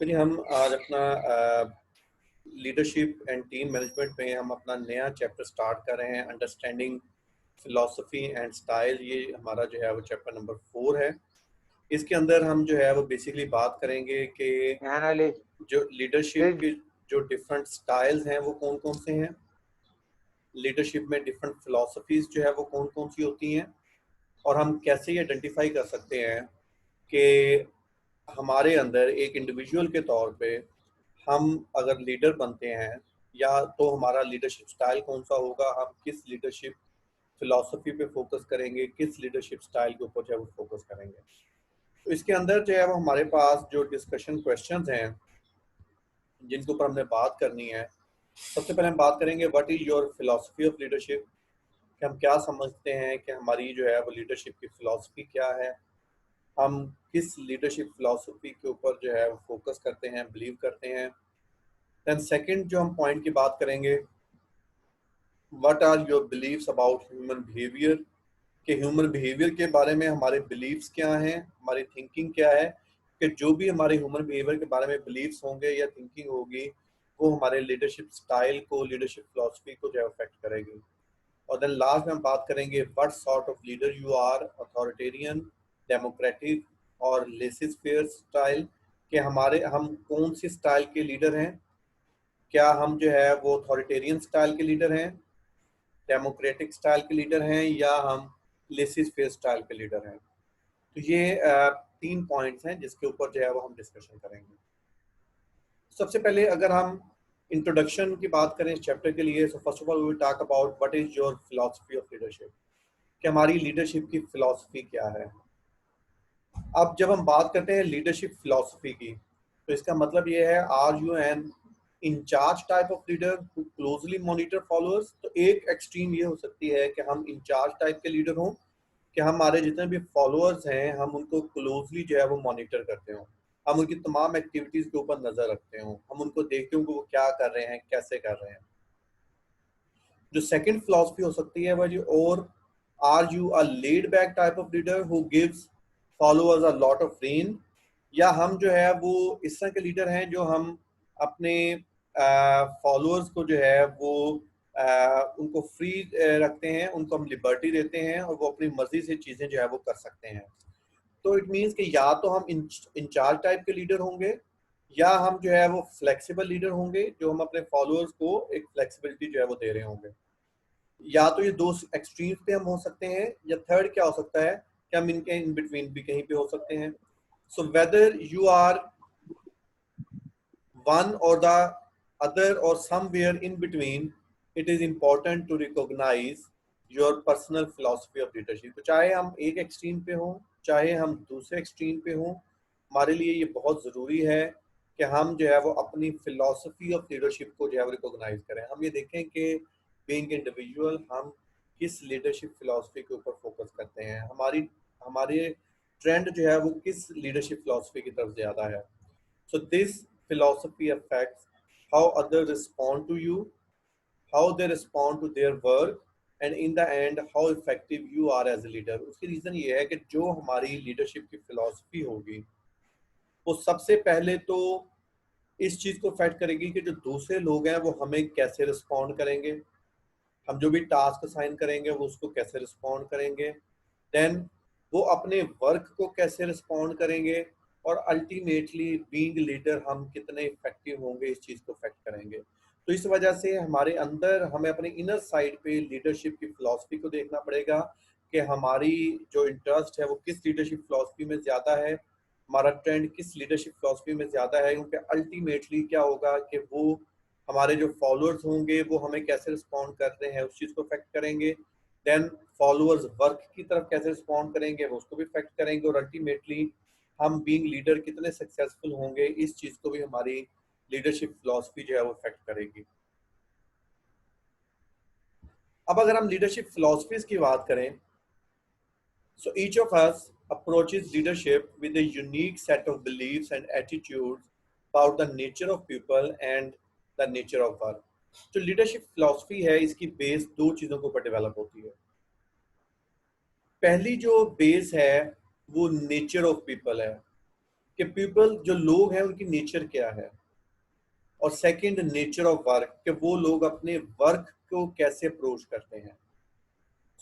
तो जी हम आज अपना लीडरशिप एंड टीम मैनेजमेंट में हम अपना नया चैप्टर स्टार्ट कर रहे हैं, अंडरस्टैंडिंग फिलॉसफी एंड स्टाइल। ये हमारा जो है वो चैप्टर नंबर 4 है। इसके अंदर हम जो है वो बेसिकली बात करेंगे कि एनालिस्ट जो लीडरशिप के जो डिफरेंट स्टाइल्स हैं वो कौन कौन से हैं, लीडरशिप में डिफरेंट फिलॉसफीज जो है वो कौन कौन सी होती हैं, और हम कैसे ये आइडेंटिफाई कर सकते हैं कि हमारे अंदर एक इंडिविजुअल के तौर पे हम अगर लीडर बनते हैं या तो हमारा लीडरशिप स्टाइल कौन सा होगा, हम किस लीडरशिप फिलॉसफी पे फोकस करेंगे, किस लीडरशिप स्टाइल के ऊपर जो है वो फोकस करेंगे। तो इसके अंदर जो है वो हमारे पास जो डिस्कशन क्वेश्चंस हैं जिनके ऊपर हमने बात करनी है। सबसे पहले हम बात करेंगे what is your philosophy of leadership, कि हम क्या समझते हैं कि हमारी जो है वो लीडरशिप की फिलॉसफी क्या है, हम किस लीडरशिप फिलॉसफी के ऊपर जो है वो फोकस करते हैं, बिलीव करते हैं। देन सेकंड जो हम पॉइंट की बात करेंगे, what are your beliefs about human behaviour, कि ह्यूमन बिहेवियर के बारे में हमारे बिलीव्स क्या हैं, हमारी थिंकिंग क्या है, कि जो भी हमारे ह्यूमन बिहेवियर के बारे में बिलीव्स होंगे या थिंकिंग होगी वो हमारे लीडरशिप स्टाइल को, लीडरशिप फिलॉसफी को जो है अफेक्ट करेगी। और देन लास्ट में हम बात करेंगे what sort of leader you are, authoritarian, democratic और लेसिस फेयर स्टाइल, कि हमारे हम कौन सी स्टाइल के लीडर हैं। क्या हम जो है वो अथॉरिटेरियन स्टाइल के लीडर हैं, डेमोक्रेटिक स्टाइल के लीडर हैं, या हम लेसिस फेयर स्टाइल के लीडर हैं। तो ये 3 पॉइंट्स हैं जिसके ऊपर जो है वो हम डिस्कशन करेंगे। सबसे पहले अगर हम इंट्रोडक्शन की बात करें इस चैप्टर के लिए, so first of all we will talk about what is your philosophy of leadership, कि हमारी लीडरशिप की फिलॉसफी क्या है। अब जब हम बात करते हैं लीडरशिप फिलॉसफी की, तो इसका मतलब ये है are you an in charge type of leader who closely monitor followers. तो एक एक्सट्रीम ये हो सकती है कि हम इंचार्ज टाइप के लीडर हों, कि हमारे जितने भी फॉलोअर्स हैं हम उनको क्लोजली जो है वो मॉनिटर करते हों, हम उनकी तमाम एक्टिविटीज के ऊपर नजर रखते हों, हम उनको देखते हों कि वो क्या कर रहे हैं, कैसे कर रहे हैं। जो सेकंड फिलॉसफी हो सकती है वह जो, और are you a laid back type of leader who gives followers a lot of rein, या हम जो है वो इस तरह के लीडर हैं जो हम अपने फॉलोअर्स को जो है वो उनको फ्री रखते हैं, उनको हम लिबर्टी देते हैं और वो अपनी मर्जी से चीज़ें जो है वो कर सकते हैं। तो इट मीन्स कि या तो हम इंचार्ज टाइप के लीडर होंगे, या हम जो है वो फ्लेक्सिबल लीडर होंगे जो हम अपने फॉलोअर्स को एक फ्लेक्सिबिलिटी जो है वो दे रहे होंगे। या तो ये दो एक्सट्रीम्स पे हम हो सकते हैं, या थर्ड क्या हो सकता है कि हम इनके इन बिटवीन भी कहीं पे हो सकते हैं। So whether you are one or the other or somewhere in between, it is important to recognize your personal philosophy of leadership। तो चाहे हम एक एक्सट्रीम पे हों, चाहे हम दूसरे एक्सट्रीम पे हों, हमारे लिए ये बहुत ज़रूरी है कि हम जो है वो अपनी फिलॉसफी ऑफ लीडरशिप को जो है वो रिकॉग्नाइज करें। हम ये देखें कि बीइंग इंडिविजुअल हम किस लीडरशिप फिलॉसफी के ऊपर फोकस करते हैं, हमारे ट्रेंड जो है वो किस लीडरशिप फिलॉसफी की तरफ ज़्यादा है। So this philosophy affects how others respond to you, how they respond to their work, and in the end how effective you are as a leader। उसकी रीज़न ये है कि जो हमारी लीडरशिप की फिलॉसफी होगी वो सबसे पहले तो इस चीज़ को अफेक्ट करेगी कि जो दूसरे लोग हैं वो हमें कैसे रिस्पॉन्ड करेंगे, हम जो भी टास्क असाइन करेंगे वो उसको कैसे रिस्पॉन्ड करेंगे, देन वो अपने वर्क को कैसे रिस्पॉन्ड करेंगे, और अल्टीमेटली बीइंग लीडर हम कितने इफेक्टिव होंगे इस चीज़ को अफेक्ट करेंगे। तो इस वजह से हमारे अंदर हमें अपने इनर साइड पे लीडरशिप की फिलॉसफी को देखना पड़ेगा कि हमारी जो इंटरेस्ट है वो किस लीडरशिप फिलॉसफी में ज़्यादा है, हमारा ट्रेंड किस लीडरशिप फिलॉसफी में ज़्यादा है, क्योंकि अल्टीमेटली क्या होगा कि वो हमारे जो फॉलोअर्स होंगे वो हमें कैसे रिस्पॉन्ड कर रहे हैं उस चीज़ को अफेक्ट करेंगे। देन फॉलोअर्स वर्क की तरफ कैसे रिस्पॉन्ड करेंगे वो उसको भी अफेक्ट करेंगे, और अल्टीमेटली हम बीइंग लीडर कितने सक्सेसफुल होंगे इस चीज़ को भी हमारी लीडरशिप फिलॉसफी जो है वो अफेक्ट करेगी। अब अगर हम लीडरशिप फिलॉसफीज की बात करें, so each of us approaches leadership with a unique set of beliefs and attitudes about the nature of people and the nature of work। जो लीडरशिप फिलॉसफी है इसकी बेस दो चीज़ों के ऊपर डेवलप होती है। पहली जो बेस है वो नेचर ऑफ पीपल है, कि पीपल जो लोग हैं उनकी नेचर क्या है, और सेकंड नेचर ऑफ वर्क कि वो लोग अपने वर्क को कैसे अप्रोच करते हैं.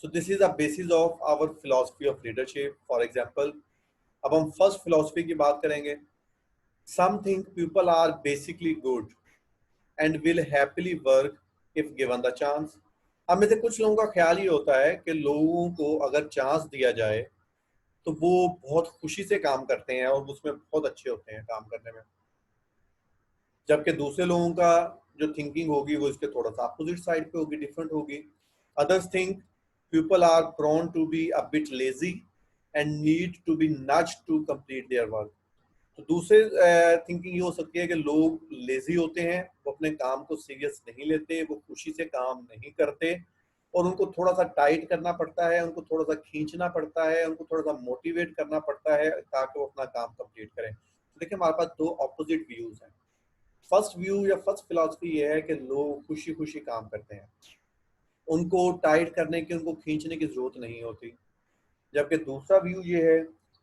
So this is the basis of our philosophy of leadership. For example, अब हम फर्स्ट फिलॉसफी की बात करेंगे. Some think people are basically good and will happily work if given the chance. हम में से कुछ लोगों का ख्याल ये होता है कि लोगों को अगर चांस दिया जाए तो वो बहुत खुशी से काम करते हैं और उसमें बहुत अच्छे होते हैं काम करने में, जबकि दूसरे लोगों का जो थिंकिंग होगी वो इसके थोड़ा सा अपोजिट साइड पे होगी, डिफरेंट होगी. Others think people are prone to be a bit lazy and need to be nudged to complete their work. तो दूसरे थिंकिंग ये हो सकती है कि लोग लेजी होते हैं, वो अपने काम को सीरियस नहीं लेते, वो खुशी से काम नहीं करते और उनको थोड़ा सा टाइट करना पड़ता है, उनको थोड़ा सा खींचना पड़ता है, उनको थोड़ा सा मोटिवेट करना पड़ता है ताकि वो अपना काम कंप्लीट करें. तो देखिए हमारे पास दो ऑपोजिट व्यूज हैं. फर्स्ट व्यू या फर्स्ट फिलॉसफी ये है कि लोग खुशी खुशी काम करते हैं, उनको टाइट करने की, उनको खींचने की जरूरत नहीं होती. जबकि दूसरा व्यू ये है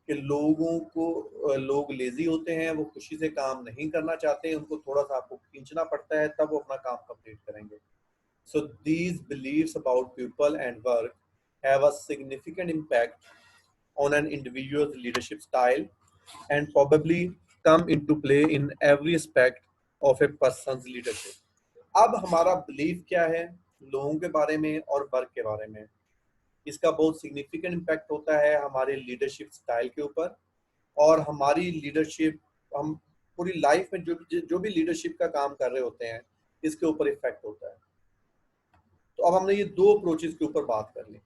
कि लोग लेजी होते हैं, वो खुशी से काम नहीं करना चाहते, उनको थोड़ा सा आपको खींचना पड़ता है तब वो अपना काम कंप्लीट करेंगे. So these beliefs about people and work have a significant impact on an individual's leadership style and probably come into play in every aspect of a person's leadership. अब हमारा बिलीफ क्या है लोगों के बारे में और वर्क के बारे में, इसका बहुत सिग्निफिकेंट इम्पैक्ट होता है हमारे लीडरशिप स्टाइल के ऊपर, और हमारी लीडरशिप, हम पूरी लाइफ में जो भी लीडरशिप का काम कर रहे होते हैं इसके ऊपर इफेक्ट होता है. तो अब हमने ये दो अप्रोचेस के ऊपर बात कर ली.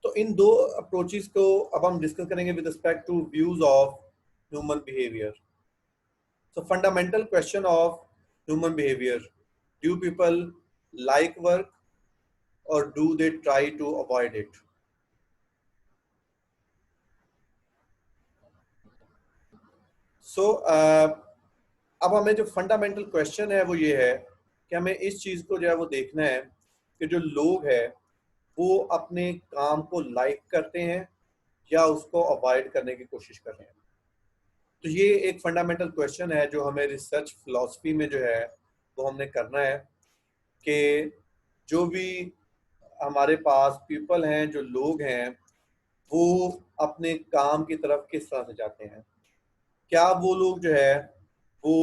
तो इन दो अप्रोचेस को अब हम डिस्कस करेंगे with respect to views of human behaviour. So fundamental question of human behaviour: do people like work और do they try to avoid it? So अब हमें जो फंडामेंटल क्वेश्चन है वो ये है कि हमें इस चीज को जो है वो देखना है कि जो लोग हैं वो अपने काम को लाइक करते हैं या उसको अवॉइड करने की कोशिश कर रहे हैं. तो ये एक फंडामेंटल क्वेश्चन है जो हमें रिसर्च फिलॉसफी में जो है वो हमने करना है कि जो भी हमारे पास पीपल हैं, जो लोग हैं, वो अपने काम की तरफ किस तरह से जाते हैं. क्या वो लोग जो है वो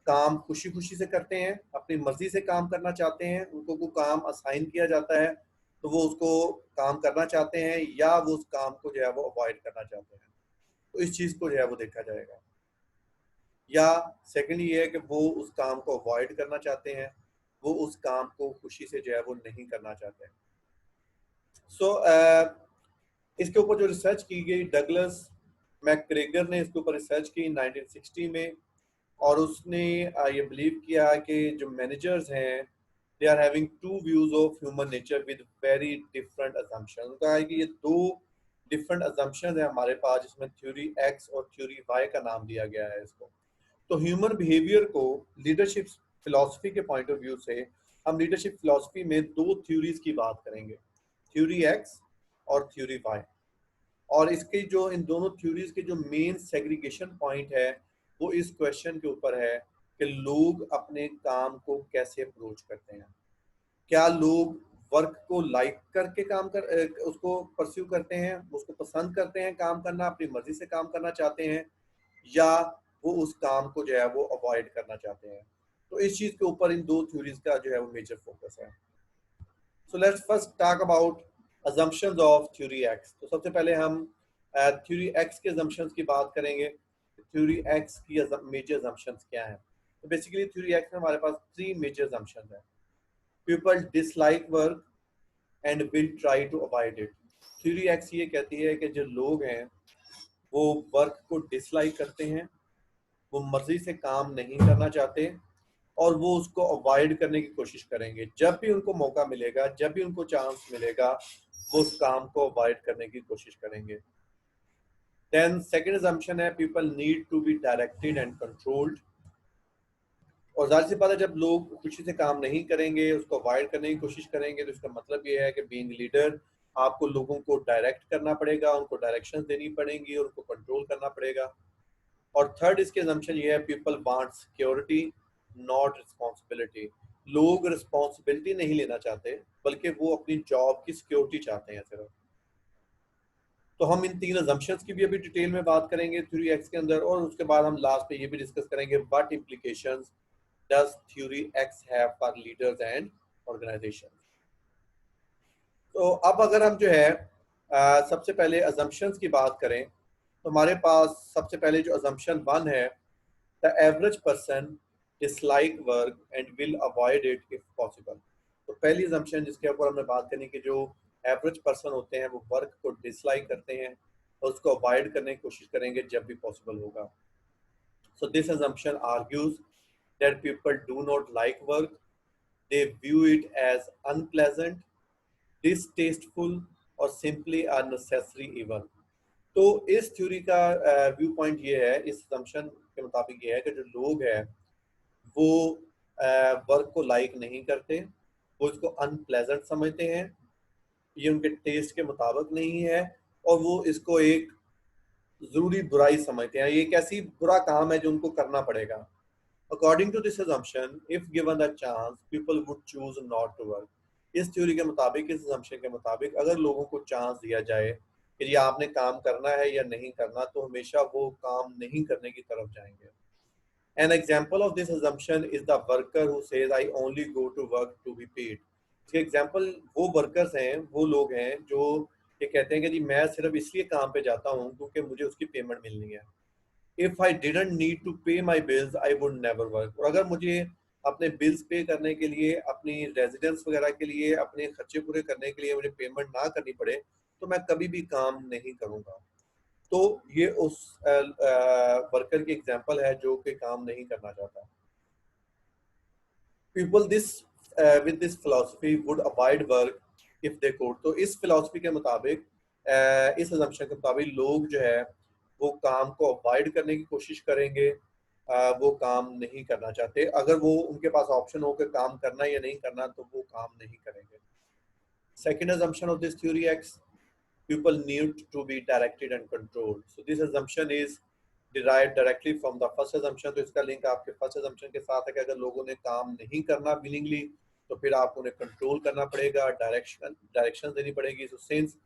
काम खुशी खुशी से करते हैं, अपनी मर्जी से काम करना चाहते हैं, उनको कोई काम असाइन किया जाता है तो वो उसको काम करना चाहते हैं, या वो उस काम को जो है वो अवॉइड करना चाहते हैं. तो इस चीज़ को जो है वो देखा जाएगा. या सेकंड ये है कि वो उस काम को अवॉइड करना चाहते हैं, वो उस काम को खुशी से जो है वो नहीं करना चाहते हैं. सो इसके ऊपर जो रिसर्च की गई, डगलस मैकग्रेगर ने इसके ऊपर रिसर्च की 1960 में, और उसने ये बिलीव किया कि जो मैनेजर्स हैं they are having two views of human nature with very different assumptions. उनका है कि ये दो डिफरेंट असम्पशंस है हमारे पास, जिसमें थ्योरी एक्स और थ्योरी वाई का नाम दिया गया है इसको. तो ह्यूमन बिहेवियर को लीडरशिप फिलॉसफी के पॉइंट ऑफ व्यू से हम लीडरशिप फिलॉसफी में दो थ्योरीज की बात करेंगे, थ्योरी एक्स और थ्योरी वाई. और इसके जो इन दोनों थ्योरीज के जो मेन सेग्रीगेशन पॉइंट है वो इस क्वेश्चन के ऊपर है कि लोग अपने काम को कैसे अप्रोच करते हैं. क्या लोग वर्क को लाइक करके उसको परस्यू करते हैं, उसको पसंद करते हैं काम करना, अपनी मर्जी से काम करना चाहते हैं, या वो उस काम को जो है वो अवॉइड करना चाहते हैं. तो इस चीज के ऊपर इन दो थ्योरीज का जो है वो मेजर फोकस है. So let's first talk about assumptions of theory x. तो सबसे पहले हम थ्योरी एक्स के assumptions की बात करेंगे. थ्योरी एक्स की मेजर assumptions क्या हैं? तो बेसिकली थ्योरी एक्स में हमारे पास 3 मेजर assumptions हैं. People dislike work and will try to avoid it. Theory X ये कहती है कि जो लोग हैं वो वर्क को डिसलाइक करते हैं, वो मर्जी से काम नहीं करना चाहते और वो उसको अवॉइड करने की कोशिश करेंगे. जब भी उनको मौका मिलेगा, जब भी उनको चांस मिलेगा, वो उस काम को अवॉइड करने की कोशिश करेंगे. देन सेकंड असम्पशन है people need to be directed and controlled. और जाहिर सी बात है जब लोग खुशी से काम नहीं करेंगे, उसको अवॉइड करने की कोशिश करेंगे, तो इसका मतलब ये है कि बीइंग लीडर आपको लोगों को डायरेक्ट करना पड़ेगा, उनको डायरेक्शंस देनी पड़ेंगी और उनको कंट्रोल करना पड़ेगा. और थर्ड इसके assumption ये है, people want security not responsibility. लोग रिस्पॉन्सिबिलिटी नहीं लेना चाहते बल्कि वो अपनी जॉब की सिक्योरिटी चाहते हैं सिर्फ। तो हम इन तीन assumptions की भी अभी डिटेल में बात करेंगे थ्योरी एक्स के अंदर, और उसके बाद हम लास्ट पे ये भी डिस्कस करेंगे what implications does theory X have for leaders and organizations। तो अब अगर हम जो है सबसे पहले assumptions की बात करें, तो हमारे पास सबसे पहले जो assumption 1 है, the average person dislike work and will avoid it if possible। तो पहली assumption जिसके ऊपर हमने बात करनी कि जो एवरेज पर्सन होते हैं वो वर्क को डिसलाइक करते हैं और उसको अवॉइड करने की कोशिश करेंगे जब भी पॉसिबल होगा। So this assumption argues that people do not like work, they view it as unpleasant, distasteful or simply a necessary evil। तो इस थ्योरी का व्यू पॉइंट ये है, इस assumption के मुताबिक ये है कि जो लोग हैं वो वर्क को लाइक नहीं करते, वो इसको अनप्लेजेंट समझते हैं, ये उनके टेस्ट के मुताबिक नहीं है, और वो इसको एक जरूरी बुराई समझते हैं, ये एक ऐसी बुरा काम है जो उनको करना पड़ेगा। According to this assumption, if given a chance, people would choose not to work। इस थ्योरी के मुताबिक, इस assumption के मुताबिक, अगर लोगों को चांस दिया जाए कि ये आपने काम करना है या नहीं करना, तो हमेशा वो काम नहीं करने की तरफ जाएंगे। An example of this assumption is the worker who says I only go to work to be paid। इसके एग्जाम्पल वो वर्कर्स हैं, वो लोग हैं जो ये कहते हैं कि जी मैं सिर्फ इसलिए काम पे जाता हूँ क्योंकि मुझे उसकी पेमेंट मिलनी है। If I didn't need to pay my bills, I would never work। और अगर मुझे अपने बिल्स पे करने के लिए, अपनी रेजिडेंस वगैरह के लिए, अपने खर्चे पूरे करने के लिए मुझे पेमेंट ना करनी पड़े, तो मैं कभी भी काम नहीं करूँगा। तो ये उस वर्कर की एग्जांपल है जो कि काम नहीं करना चाहता। People this with this philosophy would avoid work if they could. तो इस फिलॉसफी के मुताबिक, इस assumption के मुताबिक लोग जो है वो काम को अवॉइड करने की कोशिश करेंगे, वो काम नहीं करना चाहते। अगर वो उनके पास ऑप्शन हो कि काम करना या नहीं करना, तो वो काम नहीं करेंगे। Second assumption of this theory X, people need to be directed and controlled। So this assumption is derived directly from the first assumption। तो इसका लिंक आपके फर्स्ट assumption के साथ है कि अगर लोगों ने काम नहीं करना willingly, तो फिर आपको उन्हें कंट्रोल करना पड़ेगा, डायरेक्शन देनी पड़ेगी। So since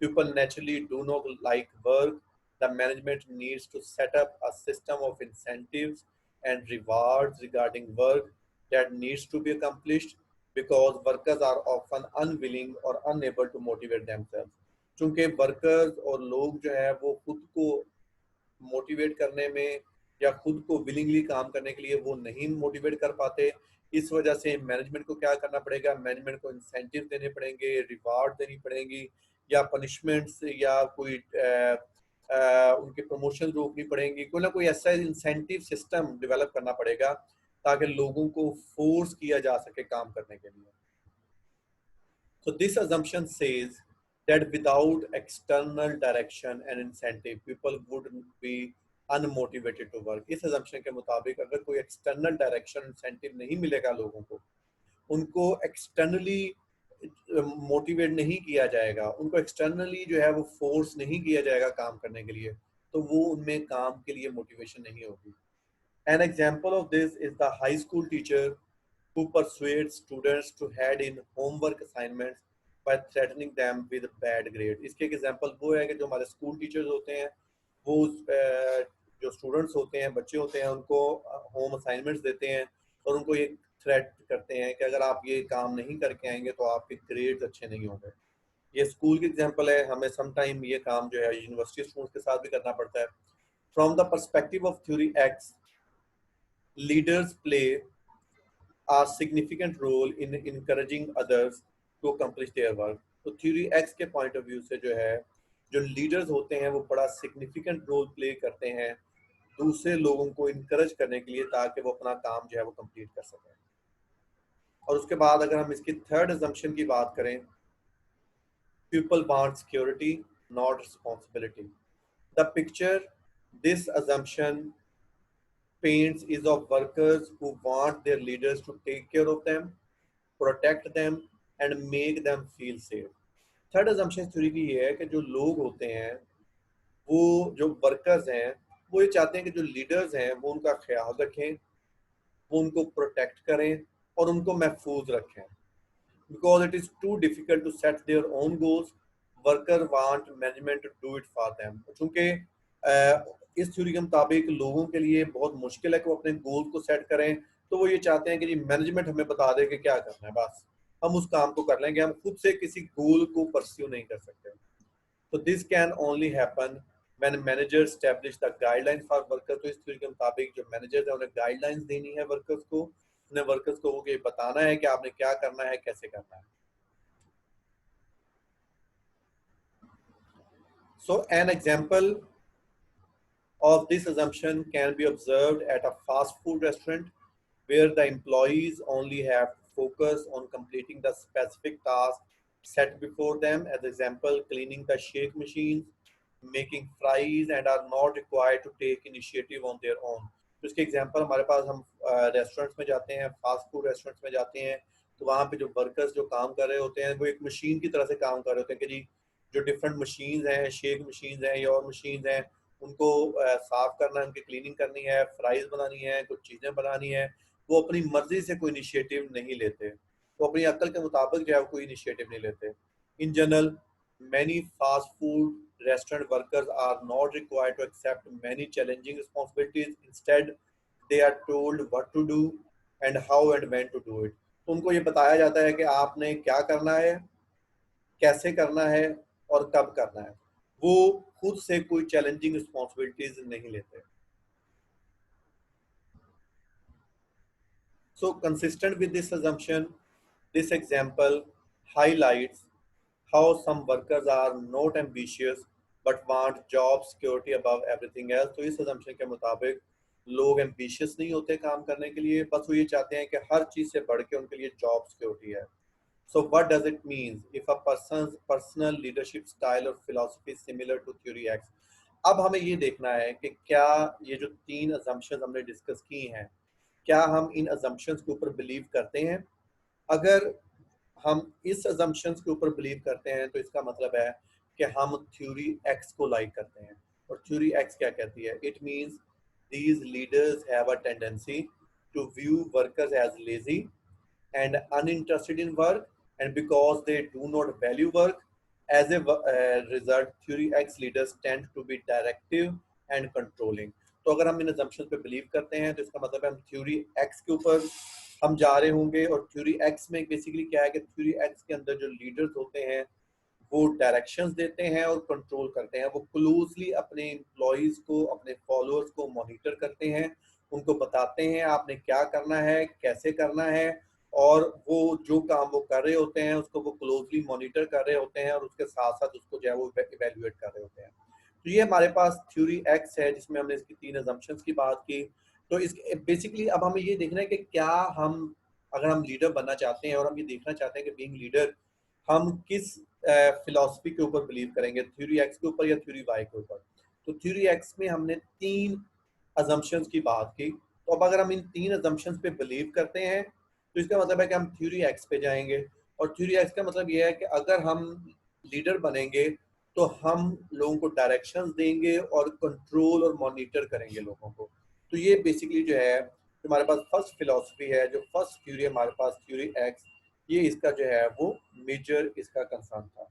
people naturally do not like work, the management needs to set up a system of incentives and rewards regarding work that needs to be accomplished, because workers are often unwilling or unable to motivate themselves। चूंकि workers और लोग जो है वो खुद को motivate करने में या खुद को विलिंगली काम करने के लिए वो नहीं मोटिवेट कर पाते, इस वजह से मैनेजमेंट को क्या करना पड़ेगा, मैनेजमेंट को इंसेंटिव देने पड़ेंगे, रिवार्ड देनी पड़ेंगी, या पनिशमेंट्स, या कोई उनके प्रमोशन रोकनी पड़ेंगी, कोई ना कोई ऐसा इंसेंटिव सिस्टम डेवलप करना पड़ेगा ताकि लोगों को फोर्स किया जा सके काम करने के लिए। So this assumption says that without external direction and incentive, people would be unmotivated to work। इस assumption के मुताबिक अगर कोई external direction incentive नहीं मिलेगा लोगों को, उनको externally मोटिवेट नहीं किया जाएगा, उनको एक्सटर्नली जो है वो फोर्स नहीं किया जाएगा काम करने के लिए, तो वो उनमें काम के लिए मोटिवेशन नहीं होगी। An example of this is the high school teacher who persuades students to hand in homework assignments by threatening them with bad grade। इसके एक एग्जांपल वो है कि जो हमारे स्कूल टीचर्स होते हैं वो जो स्टूडेंट्स होते हैं, बच्चे होते हैं, उनको होम असाइनमेंट्स देते हैं और उनको ये थ्रेट करते हैं कि अगर आप ये काम नहीं करके आएंगे तो आपके ग्रेड्स अच्छे नहीं होंगे। ये स्कूल की एग्जांपल है, हमें समटाइम ये काम जो है यूनिवर्सिटी स्टूडेंट्स के साथ भी करना पड़ता है। From the perspective of theory x, leaders play a significant role in encouraging others to accomplish their work। तो थ्योरी एक्स के पॉइंट ऑफ व्यू से जो है, जो लीडर्स होते हैं वो बड़ा सिग्निफिकेंट रोल प्ले करते हैं दूसरे लोगों को इनकरेज करने के लिए ताकि वो अपना काम जो है वो कंप्लीट कर सकें। और उसके बाद अगर हम इसकी थर्ड assumption की बात करें, people want security not responsibility। the picture this assumption paints is of workers who want their leaders to take care of them, protect them and make them feel safe। Third assumption theory की ये है कि जो लोग होते हैं, वो जो वर्कर्स हैं, वो ये चाहते हैं कि जो लीडर्स हैं वो उनका ख्याल रखें, वो उनको प्रोटेक्ट करें और उनको महफूज रखें। Because it is too difficult to set their own goals, worker want management to do it for them। चूंकि इस थ्योरी के मुताबिक लोगों के लिए बहुत मुश्किल है कि वो अपने गोल को सेट करें, तो वो ये चाहते हैं कि जी मैनेजमेंट हमें बता दे कि क्या करना है, बस हम उस काम को कर लेंगे, हम खुद से किसी गोल को परस्यू नहीं कर सकते। तो this can only happen when manager establish the guideline for worker. तो इस थ्योरी के मुताबिक जो मैनेजर्स हैं उन्हें गाइडलाइंस देनी है वर्कर्स को, उन्हें वर्कर्स को ये बताना है कि आपने क्या करना है, कैसे करना है। So an example of this assumption can be observed at a fast food restaurant where the employees only have to focus on completing the specific task set before them. As example, cleaning the shake machines, making fries, and are not required to take initiative on their own. तो इसके example हमारे पास, हम restaurants में जाते हैं, fast food restaurants में जाते हैं, तो वहाँ पे जो वर्कर्स जो काम कर रहे होते हैं वो एक मशीन की तरह से काम कर रहे होते हैं कि जी जो डिफरेंट मशीन्स हैं, शेक मशीन्स हैं या और मशीन्स हैं, उनको साफ करना है, उनकी क्लीनिंग करनी है, फ्राइज बनानी है, कुछ चीज़ें बनानी है। वो अपनी मर्जी से कोई इनिशिएटिव नहीं लेते, वो अपनी अक्ल के मुताबिक जो है कोई इनिशिएटिव नहीं लेते। In general many fast food restaurant workers are not required to accept many challenging responsibilities. Instead, they are told what to do and how and when to do it. तो उनको ये बताया जाता है कि आपने क्या करना है, कैसे करना है और कब करना है। वो खुद से कोई चैलेंजिंग रिस्पॉन्सिबिलिटीज नहीं लेते। So consistent with this assumption, this example highlights how some workers are not ambitious but want job security above everything else। तो इस assumption के मुताबिक लोग ambitious नहीं होते काम करने के लिए, बस वो ये चाहते हैं कि हर चीज़ से बढ़ के उनके लिए job security है। So what does it mean if a person's personal leadership style or philosophy is similar to theory X? अब हमें ये देखना है कि क्या ये जो 3 assumptions हमने डिस्कस की हैं, क्या हम इन assumptions के ऊपर बिलीव करते हैं? अगर हम इस assumptions के ऊपर बिलीव करते हैं तो इसका मतलब है कि हम थ्योरी X को लाइक करते हैं। और थ्योरी X क्या कहती है? It means these leaders have a tendency to view workers as lazy and uninterested in work, and because they do not value work, as a result theory X leaders tend to be directive and controlling। तो अगर हम इन assumptions पे believe करते हैं तो इसका मतलब है हम थ्योरी X के ऊपर हम जा रहे होंगे। और थ्योरी X में बेसिकली क्या है कि थ्योरी X के अंदर जो लीडर्स होते हैं वो डायरेक्शंस देते हैं और कंट्रोल करते हैं। वो क्लोजली अपने एम्प्लॉयज को, अपने फॉलोअर्स को मॉनिटर करते हैं, उनको बताते हैं आपने क्या करना है, कैसे करना है, और वो जो काम वो कर रहे होते हैं उसको वो क्लोजली मॉनिटर कर रहे होते हैं और उसके साथ साथ उसको जो है वो इवेल्युएट कर रहे होते हैं। तो ये हमारे पास थ्योरी एक्स है जिसमें हमने इसकी 3 assumptions की बात की। तो इस बेसिकली अब हमें ये देखना है कि क्या हम, अगर हम लीडर बनना चाहते हैं और हम ये देखना चाहते हैं कि बीइंग लीडर हम किस फिलॉसफी के ऊपर बिलीव करेंगे, थ्योरी एक्स के ऊपर या थ्योरी वाई के ऊपर। तो थ्योरी एक्स में हमने 3 assumptions की बात की। तो अब अगर हम इन 3 assumptions पे बिलीव करते हैं तो इसका मतलब है कि हम थ्योरी एक्स पे जाएंगे। और थ्योरी एक्स का मतलब ये है कि अगर हम लीडर बनेंगे तो हम लोगों को डायरेक्शंस देंगे और कंट्रोल और मॉनिटर करेंगे लोगों को। तो ये बेसिकली जो है हमारे पास फर्स्ट फिलॉसफी है, जो फर्स्ट थ्योरी हमारे पास थ्योरी एक्स, ये इसका जो है वो मेजर इसका कंसर्न था।